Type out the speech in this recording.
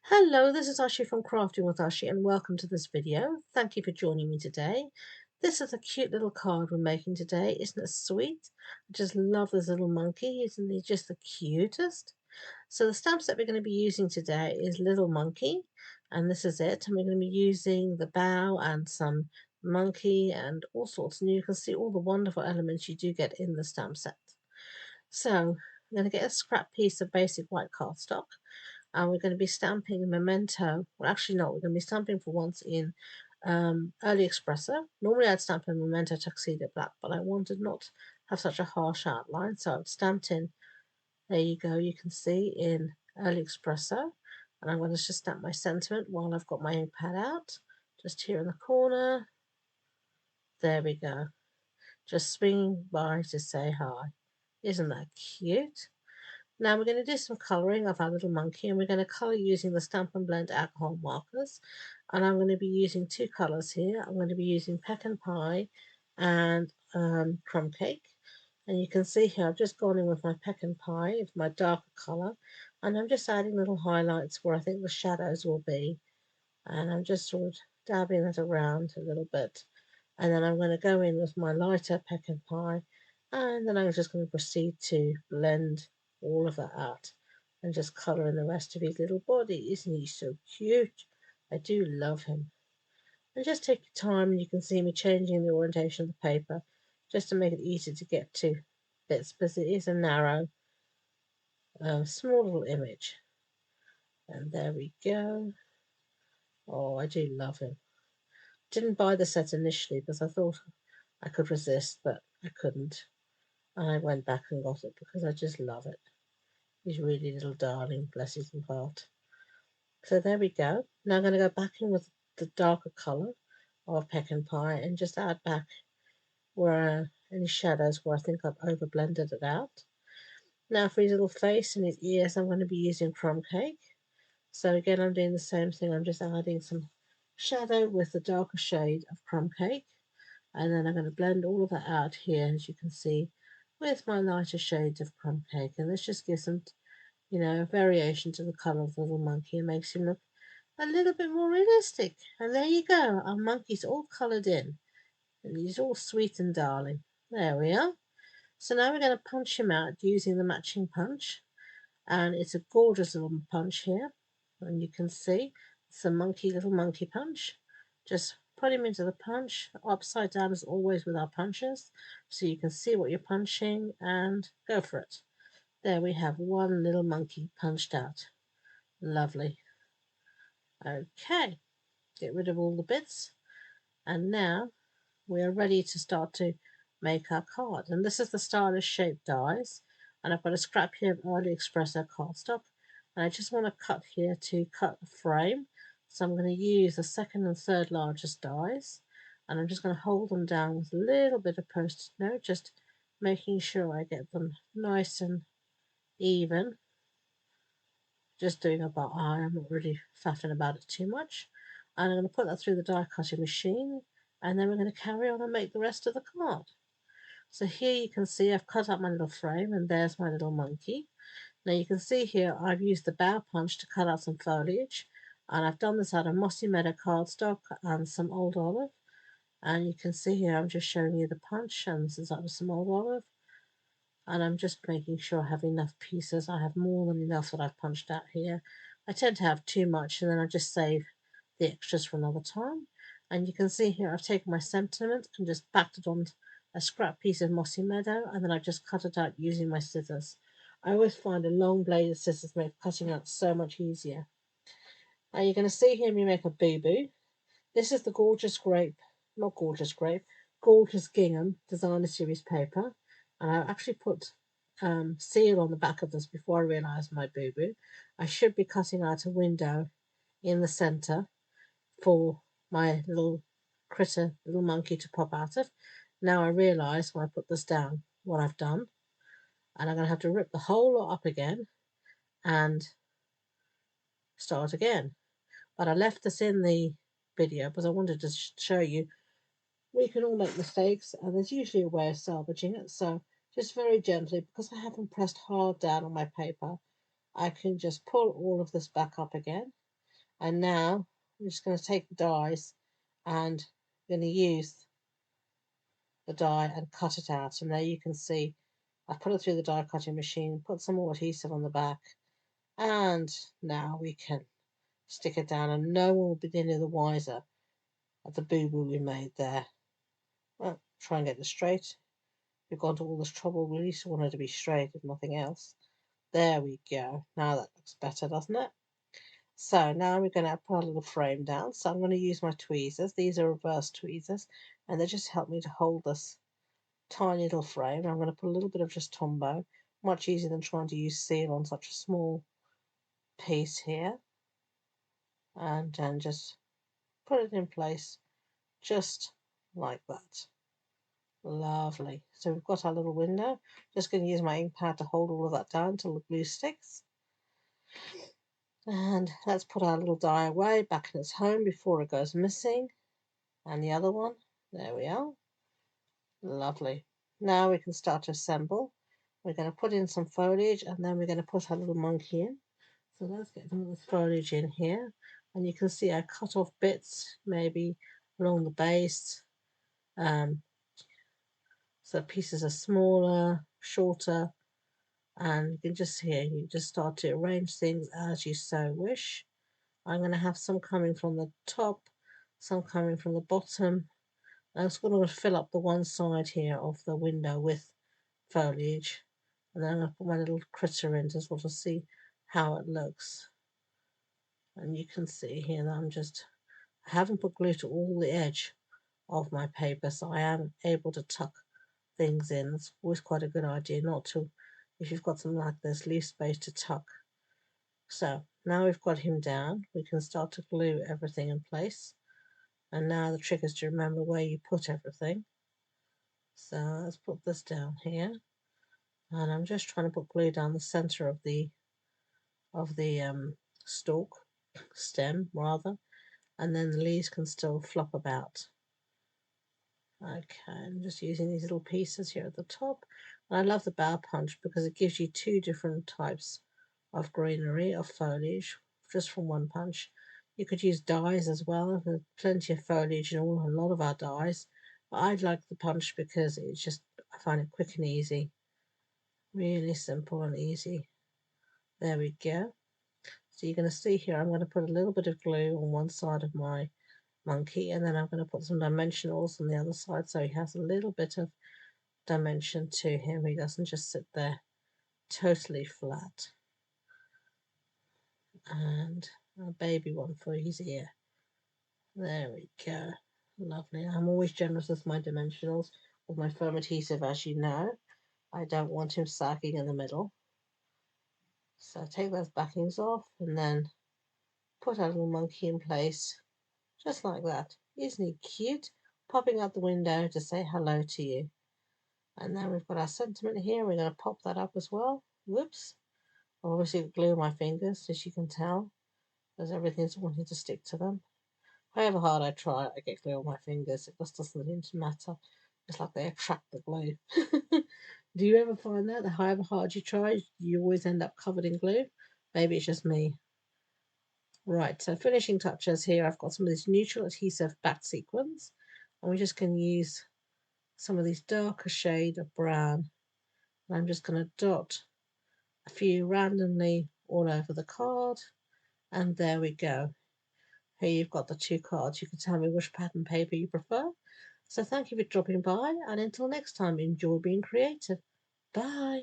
Hello, this is Ashee from Crafting with Ashee, and welcome to this video. Thank you for joining me today. This is a cute little card we're making today. Isn't it sweet? I just love this little monkey. Isn't he just the cutest? So the stamp set we're going to be using today is Little Monkey, and this is it. And we're going to be using the bow and some monkey and all sorts. And you can see all the wonderful elements you do get in the stamp set. So I'm going to get a scrap piece of basic white cardstock, and we're going to be stamping a memento. Well, actually, no, we're going to be stamping for once in early espresso. Normally, I'd stamp a memento tuxedo black, but I wanted not to have such a harsh outline, so I've stamped in. There you go. You can see in early espresso, and I'm going to just stamp my sentiment while I've got my ink pad out, just here in the corner. There we go. Just swinging by to say hi. Isn't that cute? Now we're going to do some colouring of our little monkey, and we're going to colour using the Stampin' Blend alcohol markers. And I'm going to be using two colours here. I'm going to be using Pecan Pie and Crumb Cake. And you can see here I've just gone in with my Pecan Pie, with my darker colour, and I'm just adding little highlights where I think the shadows will be. And I'm just sort of dabbing that around a little bit. And then I'm going to go in with my lighter Pecan Pie, and then I'm just going to proceed to blend all of that out and just colour in the rest of his little body. Isn't he so cute? I do love him. And just take your time, and you can see me changing the orientation of the paper just to make it easy to get to bits, because it is a narrow, small little image. And there we go. Oh, I do love him. Didn't buy the set initially because I thought I could resist, but I couldn't. And I went back and got it because I just love it. He's really little darling, bless his heart. So there we go. Now I'm going to go back in with the darker colour of Pecan Pie and just add back where any shadows where I think I've over blended it out. Now for his little face and his ears, I'm going to be using Crumb Cake. So again, I'm doing the same thing. I'm just adding some shadow with the darker shade of Crumb Cake. And then I'm going to blend all of that out here, as you can see, with my lighter shades of Crumb Cake. And this just gives some, variation to the colour of the little monkey and makes him look a little bit more realistic. And there you go, our monkey's all coloured in. And he's all sweet and darling. There we are. So now we're going to punch him out using the matching punch. And it's a gorgeous little punch here. And you can see it's a little monkey punch. Just put him into the punch, upside down as always with our punches, so you can see what you're punching and go for it. There we have one little monkey punched out. Lovely. Okay, get rid of all the bits, and now we are ready to start to make our card. And this is the stylish shape dies, and I've got a scrap here of early espresso cardstock, and I just want to cut here to cut the frame. So I'm going to use the second and third largest dies, and I'm just going to hold them down with a little bit of post-it note, just making sure I get them nice and even. Just doing about eye, I'm not really faffing about it too much. And I'm going to put that through the die cutting machine, and then we're going to carry on and make the rest of the card. So here you can see I've cut up my little frame, and there's my little monkey. Now you can see here I've used the bow punch to cut out some foliage, and I've done this out of Mossy Meadow cardstock and some old olive. And you can see here I'm just showing you the punch, and this is out of some old olive. And I'm just making sure I have enough pieces. I have more than enough that I've punched out here. I tend to have too much, and then I just save the extras for another time. And you can see here I've taken my sentiment and just backed it on a scrap piece of Mossy Meadow, and then I've just cut it out using my scissors. I always find a long bladed scissors make cutting out so much easier. Now you're going to see here me make a boo-boo. This is the gorgeous gingham designer series paper. And I actually put seal on the back of this before I realised my boo-boo. I should be cutting out a window in the centre for my little little monkey to pop out of. Now I realise when I put this down what I've done. And I'm going to have to rip the whole lot up again and start again. But I left this in the video because I wanted to show you we can all make mistakes, and there's usually a way of salvaging it. So just very gently, because I haven't pressed hard down on my paper, I can just pull all of this back up again, And now I'm just going to take the dies and I'm going to use the die and cut it out. And there you can see I've put it through the die cutting machine, put some more adhesive on the back, and now we can stick it down and no one will be any the wiser at the boo-boo we made there. Well, try and get this straight. We've gone to all this trouble, we at least want it to be straight if nothing else. There we go. Now that looks better, doesn't it? So now we're going to put a little frame down. So I'm going to use my tweezers. These are reverse tweezers and they just help me to hold this tiny little frame. I'm going to put a little bit of just Tombow. Much easier than trying to use seal on such a small piece here. And then just put it in place just like that. Lovely. So we've got our little window. Just going to use my ink pad to hold all of that down until the glue sticks. And let's put our little die away back in its home before it goes missing. And the other one. There we are. Lovely. Now we can start to assemble. We're going to put in some foliage and then we're going to put our little monkey in. So let's get some of this foliage in here. And you can see I cut off bits maybe along the base. So pieces are smaller, shorter, and you can just hear you just start to arrange things as you so wish. I'm going to have some coming from the top, some coming from the bottom. I'm just going to fill up the one side here of the window with foliage, and then I'm going to put my little critter in to sort of see how it looks. And you can see here that I haven't put glue to all the edge of my paper, so I am able to tuck things in. It's always quite a good idea not to, if you've got something like this, leave space to tuck. So now we've got him down, we can start to glue everything in place. And now the trick is to remember where you put everything. So let's put this down here. And I'm just trying to put glue down the center of the stem rather, and then the leaves can still flop about. Okay, I'm just using these little pieces here at the top. And I love the bow punch because it gives you two different types of greenery, of foliage, just from one punch. You could use dies as well. There's plenty of foliage in a lot of our dies. But I like the punch because it's just, I find it quick and easy. Really simple and easy. There we go. So you're going to see here, I'm going to put a little bit of glue on one side of my monkey, and then I'm going to put some dimensionals on the other side so he has a little bit of dimension to him. He doesn't just sit there totally flat. And a baby one for his ear. There we go. Lovely. I'm always generous with my dimensionals with my foam adhesive, as you know. I don't want him sagging in the middle. So take those backings off and then put our little monkey in place just like that. Isn't he cute? Popping out the window to say hello to you. And then we've got our sentiment here. We're going to pop that up as well. Whoops. I obviously glue my fingers, as you can tell, because everything's wanting to stick to them. However hard I try, I get glue on my fingers. It just doesn't seem to matter. It's like they attract the glue. Do you ever find that however hard you try, you always end up covered in glue? Maybe it's just me. Right, so finishing touches here. I've got some of this neutral adhesive back sequins, and we just can use some of these darker shade of brown. And I'm just going to dot a few randomly all over the card, and there we go. Here you've got the two cards. You can tell me which pattern paper you prefer. So thank you for dropping by, and until next time, enjoy being creative. Bye.